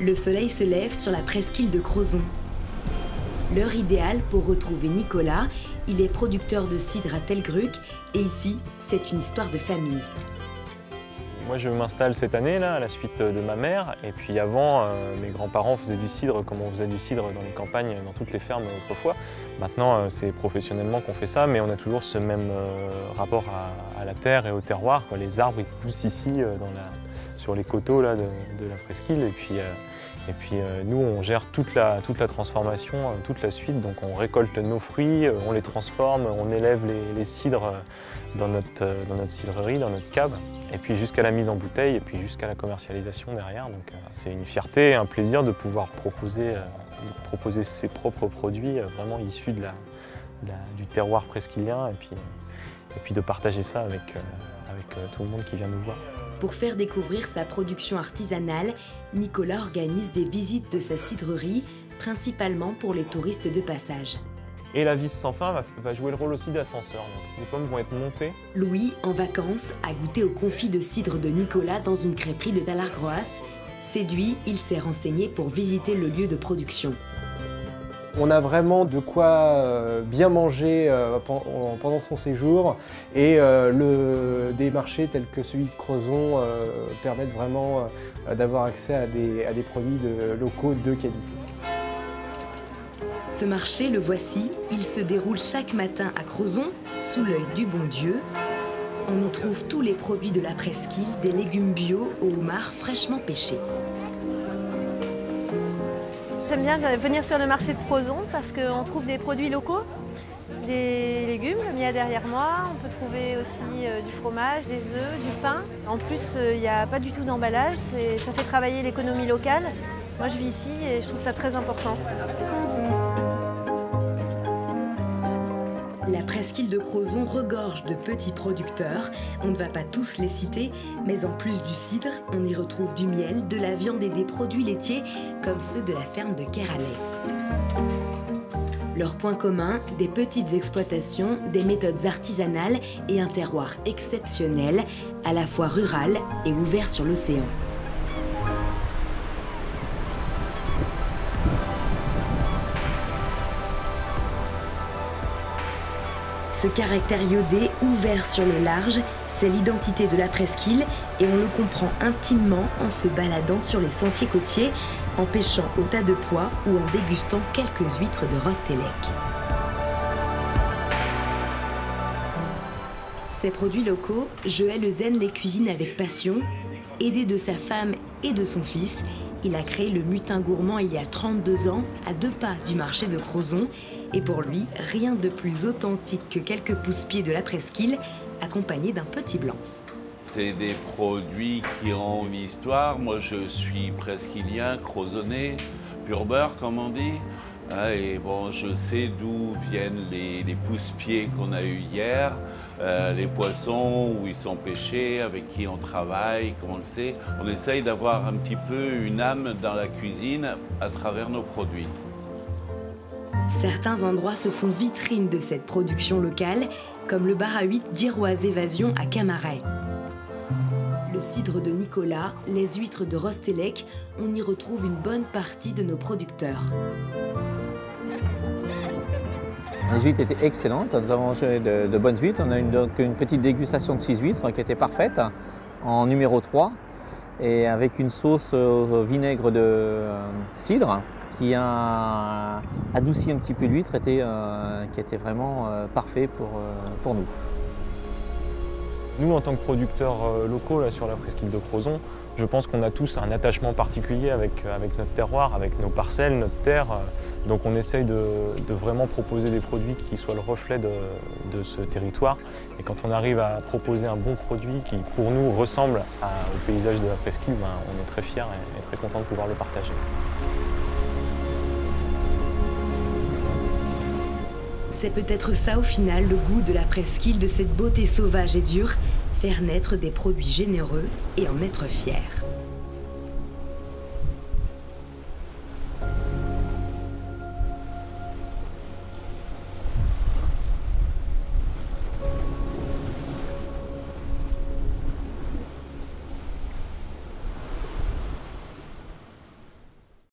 Le soleil se lève sur la presqu'île de Crozon. L'heure idéale pour retrouver Nicolas. Il est producteur de cidre à Telgruc et ici, c'est une histoire de famille. Moi, je m'installe cette année là, à la suite de ma mère. Et puis avant, mes grands-parents faisaient du cidre comme on faisait du cidre dans les campagnes, dans toutes les fermes autrefois. Maintenant, c'est professionnellement qu'on fait ça, mais on a toujours ce même rapport à la terre et au terroir. Les arbres, ils poussent ici, sur les coteaux là, de la presqu'île. Et puis nous, on gère toute la transformation, toute la suite. Donc on récolte nos fruits, on les transforme, on élève les cidres dans notre cidrerie, dans notre cave. Et puis jusqu'à la mise en bouteille et puis jusqu'à la commercialisation derrière. Donc c'est une fierté et un plaisir de pouvoir proposer ses propres produits vraiment issus du terroir presqu'îlien et puis de partager ça avec tout le monde qui vient nous voir. Pour faire découvrir sa production artisanale, Nicolas organise des visites de sa cidrerie, principalement pour les touristes de passage. Et la vis sans fin va jouer le rôle aussi d'ascenseur. Les pommes vont être montées. Louis, en vacances, a goûté au confit de cidre de Nicolas dans une crêperie de Talargroas. Séduit, il s'est renseigné pour visiter le lieu de production. On a vraiment de quoi bien manger pendant son séjour et des marchés tels que celui de Crozon permettent vraiment d'avoir accès à des produits locaux de qualité. Ce marché, le voici, il se déroule chaque matin à Crozon, sous l'œil du bon Dieu. On y trouve tous les produits de la presqu'île, des légumes bio au homard fraîchement pêchés. J'aime bien venir sur le marché de Crozon parce qu'on trouve des produits locaux, des légumes, comme il y a derrière moi. On peut trouver aussi du fromage, des œufs, du pain. En plus, il n'y a pas du tout d'emballage, ça fait travailler l'économie locale. Moi, je vis ici et je trouve ça très important. La presqu'île de Crozon regorge de petits producteurs. On ne va pas tous les citer, mais en plus du cidre, on y retrouve du miel, de la viande et des produits laitiers, comme ceux de la ferme de Keralay. Leur point commun, des petites exploitations, des méthodes artisanales et un terroir exceptionnel, à la fois rural et ouvert sur l'océan. Ce caractère iodé, ouvert sur le large, c'est l'identité de la presqu'île et on le comprend intimement en se baladant sur les sentiers côtiers, en pêchant au tas de pois ou en dégustant quelques huîtres de Rostélec. Ces produits locaux, Joël Euzen les cuisine avec passion. Aidé de sa femme et de son fils, il a créé le Mutin Gourmand il y a 32 ans, à 2 pas du marché de Crozon. Et pour lui, rien de plus authentique que quelques pousse-pieds de la presqu'île, accompagnés d'un petit blanc. C'est des produits qui ont une histoire. Moi, je suis presqu'îlien, crozonnais, pur beurre, comme on dit. Et bon, je sais d'où viennent les pousse-pieds qu'on a eus hier, les poissons, où ils sont pêchés, avec qui on travaille, comme on le sait. On essaye d'avoir un petit peu une âme dans la cuisine à travers nos produits. Certains endroits se font vitrine de cette production locale, comme le bar à 8 d'Iroise Évasion à Camaret. Le cidre de Nicolas, les huîtres de Rostélec, on y retrouve une bonne partie de nos producteurs. Les huîtres étaient excellentes, nous avons mangé de bonnes huîtres. On a donc une petite dégustation de 6 huîtres qui était parfaite, en numéro 3, et avec une sauce au vinaigre de cidre qui a adouci un petit peu l'huître, qui était vraiment parfait pour nous. Nous, en tant que producteurs locaux là, sur la presqu'île de Crozon, je pense qu'on a tous un attachement particulier avec notre terroir, avec nos parcelles, notre terre. Donc on essaye de vraiment proposer des produits qui soient le reflet de ce territoire. Et quand on arrive à proposer un bon produit qui, pour nous, ressemble au paysage de la presqu'île, ben, on est très fiers et très contents de pouvoir le partager. C'est peut-être ça au final le goût de la presqu'île, de cette beauté sauvage et dure, faire naître des produits généreux et en être fier.